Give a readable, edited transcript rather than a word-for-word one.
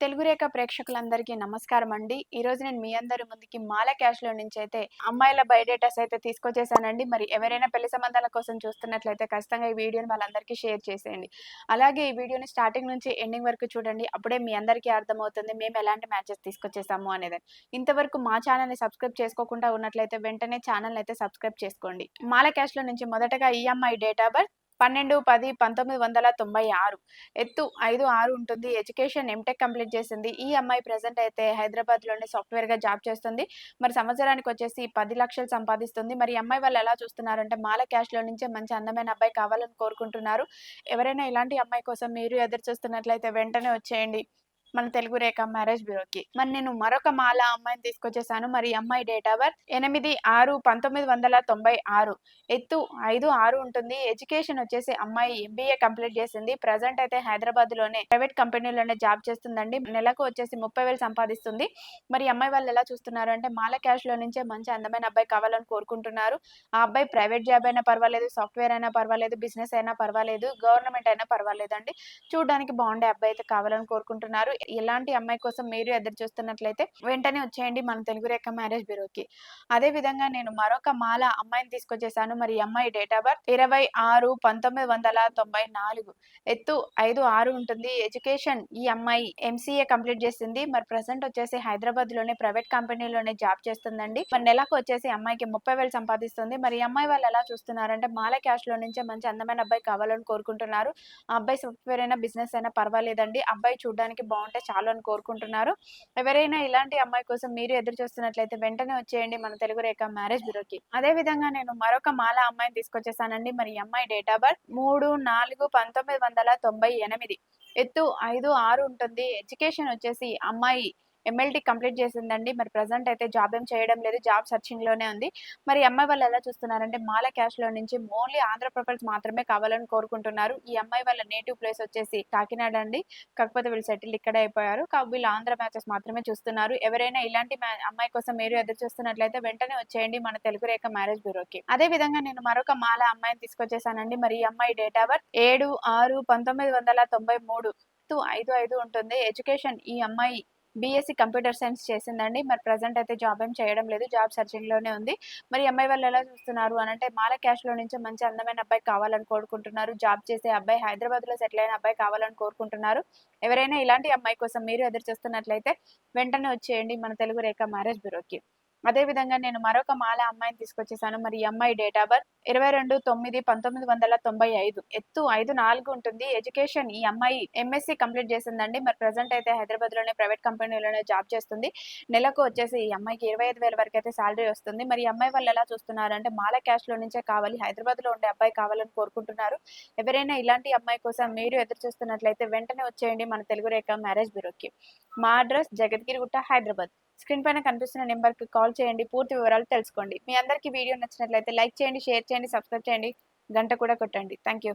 తెలుగు రేఖ ప్రేక్షకులందరికీ నమస్కారం అండి. ఈరోజు నేను మీ అందరి ముందుకి మాల క్యాష్‌లో నుంచైతే అమ్మాయిల బయోడేటాస్ అయితే తీసుకొచ్చేసానండి. మరి ఎవరైనా పెళ్లి సంబంధాల కోసం చూస్తున్నట్లయితే ఖచ్చితంగా ఈ వీడియోని వాళ్ళందరికీ షేర్ చేసేయండి. అలాగే ఈ వీడియోని స్టార్టింగ్ నుంచి ఎండింగ్ వరకు చూడండి. అప్పుడే మీ అందరికీ అర్థమవుతుంది మేము ఎలాంటి మ్యాచెస్ తీసుకొచ్చేసాము అనేదని. ఇంతవరకు మా ఛానెల్‌ని సబ్స్క్రైబ్ చేసుకోకుండా ఉన్నట్లయితే వెంటనే ఛానెల్‌ని అయితే సబ్స్క్రైబ్ చేసుకోండి. మాల క్యాష్‌లో నుంచి మొదటగా ఈ అమ్మాయి డేట్ ఆఫ్ బర్త్ 12/10/1996. ఎత్తు 5'6" ఉంటుంది. ఎడ్యుకేషన్ ఎంటెక్ కంప్లీట్ చేసింది. ఈ అమ్మాయి ప్రెజెంట్ అయితే హైదరాబాద్‌లోనే సాఫ్ట్‌వేర్‌గా జాబ్ చేస్తుంది. మరి సంవత్సరానికొచ్చేసి 10,00,000 సంపాదిస్తుంది. మరి ఈ అమ్మాయి వాళ్ళు ఎలా చూస్తున్నారంటే మాల క్యాస్ట్‌లో నుంచే మంచి అందమైన అబ్బాయి కావాలని కోరుకుంటున్నారు. ఎవరైనా ఇలాంటి అమ్మాయి కోసం మీరు ఎదురు చూస్తున్నట్లయితే వెంటనే వచ్చేయండి మన తెలుగు రేఖ మ్యారేజ్ బ్యూరోకి. మరి నేను మరొక మాల అమ్మాయిని తీసుకొచ్చేసాను. మరి ఈ అమ్మాయి డేట్ ఆఫ్ బర్త్ 8/6/1996. ఎత్తు 5'6" ఉంటుంది. ఎడ్యుకేషన్ వచ్చేసి అమ్మాయి ఎంబీఏ కంప్లీట్ చేసింది. ప్రెజెంట్ అయితే హైదరాబాద్‌లోనే ప్రైవేట్ కంపెనీలోనే జాబ్ చేస్తుందండి. నెలకు వచ్చేసి 30,000 సంపాదిస్తుంది. మరి ఈ అమ్మాయి వాళ్ళు ఎలా చూస్తున్నారు అంటే మాల క్యాష్‌లో నుంచే మంచి అందమైన అబ్బాయి కావాలని కోరుకుంటున్నారు. ఆ అబ్బాయి ప్రైవేట్ జాబ్ అయినా పర్వాలేదు, సాఫ్ట్‌వేర్ అయినా పర్వాలేదు, బిజినెస్ అయినా పర్వాలేదు, గవర్నమెంట్ అయినా పర్వాలేదండి. చూడడానికి బాగుండే అబ్బాయి అయితే కావాలని కోరుకుంటున్నారు. ఇలాంటి అమ్మాయి కోసం మీరు ఎదురు చూస్తున్నట్లయితే వెంటనే వచ్చేయండి మన తెలుగు రేఖ మ్యారేజ్ బ్యూరోకి. అదే విధంగా నేను మరొక మాల అమ్మాయిని తీసుకొచ్చేసాను. మరి ఈ అమ్మాయి డేట్ ఆఫ్ బర్త్ 26/1994. ఎత్తు 5'6" ఉంటుంది. ఎడ్యుకేషన్ ఈ అమ్మాయి ఎంసీఏ కంప్లీట్ చేసింది. మరి ప్రెజెంట్ వచ్చేసి హైదరాబాద్‌లోనే ప్రైవేట్ కంపెనీలోనే జాబ్ చేస్తుందండి. మరి నెలకు వచ్చేసి అమ్మాయికి 30,000 సంపాదిస్తుంది. మరి ఈ అమ్మాయి వాళ్ళు ఎలా చూస్తున్నారంటే మాల క్యాష్‌లో నుంచే మంచి అందమైన అబ్బాయి కావాలని కోరుకుంటున్నారు. ఆ అబ్బాయి సాఫ్ట్‌వేర్ అయినా, బిజినెస్ అయినా పర్వాలేదండి. అబ్బాయి చూడడానికి బాగుంటే చాలు అని కోరుకుంటున్నారు. ఎవరైనా ఇలాంటి అమ్మాయి కోసం మీరు ఎదురు చూస్తున్నట్లయితే వెంటనే వచ్చేయండి మన తెలుగు రేఖ మ్యారేజ్ బ్యూరోకి. అదే విధంగా నేను మరొక మాల అమ్మాయిని తీసుకొచ్చేసానండి. మరి ఈ అమ్మాయి డేట్ ఆఫ్ బర్త్ 3/4/1998. ఎత్తు 5'6" ఉంటుంది. ఎడ్యుకేషన్ వచ్చేసి అమ్మాయి ఎంఎల్టీ కంప్లీట్ చేసిందండి. మరి ప్రెజెంట్ అయితే జాబ్ ఏం చేయడం లేదు. జాబ్ సెర్చింగ్‌లోనే ఉంది. మరి ఈ అమ్మాయి వాళ్ళు ఎలా చూస్తున్నారంటే మాల క్యాష్‌లో నుంచి ఓన్లీ ఆంధ్ర పీపుల్స్ మాత్రమే కావాలని కోరుకుంటున్నారు. ఈ అమ్మాయి వాళ్ళ నేటివ్ ప్లేస్ వచ్చేసి కాకినాడ అండి. కాకపోతే వీళ్ళు సెటిల్డ్ ఇక్కడే అయిపోయారు. వీళ్ళు ఆంధ్ర మ్యాచెస్ మాత్రమే చూస్తున్నారు. ఎవరైనా ఇలాంటి అమ్మాయి కోసం మీరు ఎదురు చూస్తున్నట్లయితే వెంటనే వచ్చేయండి మన తెలుగు రేఖ మ్యారేజ్ బ్యూరోకి. అదే విధంగా నేను మరొక మాల అమ్మాయిని తీసుకొచ్చేసానండి. మరి ఈ అమ్మాయి డేట్ ఆఫ్ బర్త్ 7/6/1993. ఎత్తు 5'5" ఉంటుంది. ఎడ్యుకేషన్ ఈ అమ్మాయి బీఎస్సీ కంప్యూటర్ సైన్స్ చేసిందండి. మరి ప్రెజెంట్ అయితే జాబ్ ఏం చేయడం లేదు. జాబ్ సెర్చింగ్‌లోనే ఉంది. మరి ఈ అమ్మాయి వాళ్ళు ఎలా చూస్తున్నారు అనంటే మాల క్యాష్‌లో నుంచి మంచి అందమైన అబ్బాయి కావాలని కోరుకుంటున్నారు. జాబ్ చేసే అబ్బాయి, హైదరాబాద్‌లో సెటిల్ అయిన అబ్బాయి కావాలని కోరుకుంటున్నారు. ఎవరైనా ఇలాంటి అమ్మాయి కోసం మీరు ఎదురు చూస్తున్నట్లయితే వెంటనే వచ్చేయండి మన తెలుగు రేఖ మ్యారేజ్ బ్యూరోకి. అదే విధంగా నేను మరొక మాల అమ్మాయిని తీసుకొచ్చేసాను. మరి ఈ అమ్మాయి డేట్ ఆఫ్ బర్త్ 22/9/1995. ఎత్తు 5'4" ఉంటుంది. ఎడ్యుకేషన్ ఈ అమ్మాయి ఎంఎస్సీ కంప్లీట్ చేసిందండి. మరి ప్రెజెంట్ అయితే హైదరాబాద్‌లోనే ప్రైవేట్ కంపెనీలోనే జాబ్ చేస్తుంది. నెలకు వచ్చేసి ఈ అమ్మాయికి 25,000 వరకైతే సాలరీ వస్తుంది. మరి ఈ అమ్మాయి వాళ్ళు ఎలా చూస్తున్నారంటే మాల క్యాష్‌లో నుంచే కావాలి, హైదరాబాద్‌లో ఉండే అబ్బాయి కావాలని కోరుకుంటున్నారు. ఎవరైనా ఇలాంటి అమ్మాయి కోసం మీరు ఎదురు చూస్తున్నట్లయితే వెంటనే వచ్చేయండి మన తెలుగు రేఖ మ్యారేజ్ బ్యూరోకి. మా అడ్రెస్ జగద్గిరిగుట్ట, హైదరాబాద్. స్క్రీన్ పైన కనిపిస్తున్న నంబర్‌కి కాల్ చేయండి. పూర్తి వివరాలు తెలుసుకోండి. మీ అందరికీ వీడియో నచ్చినట్లయితే లైక్ చేయండి, షేర్ చేయండి, సబ్స్క్రైబ్ చేయండి. గంట కూడా కొట్టండి. Thank you.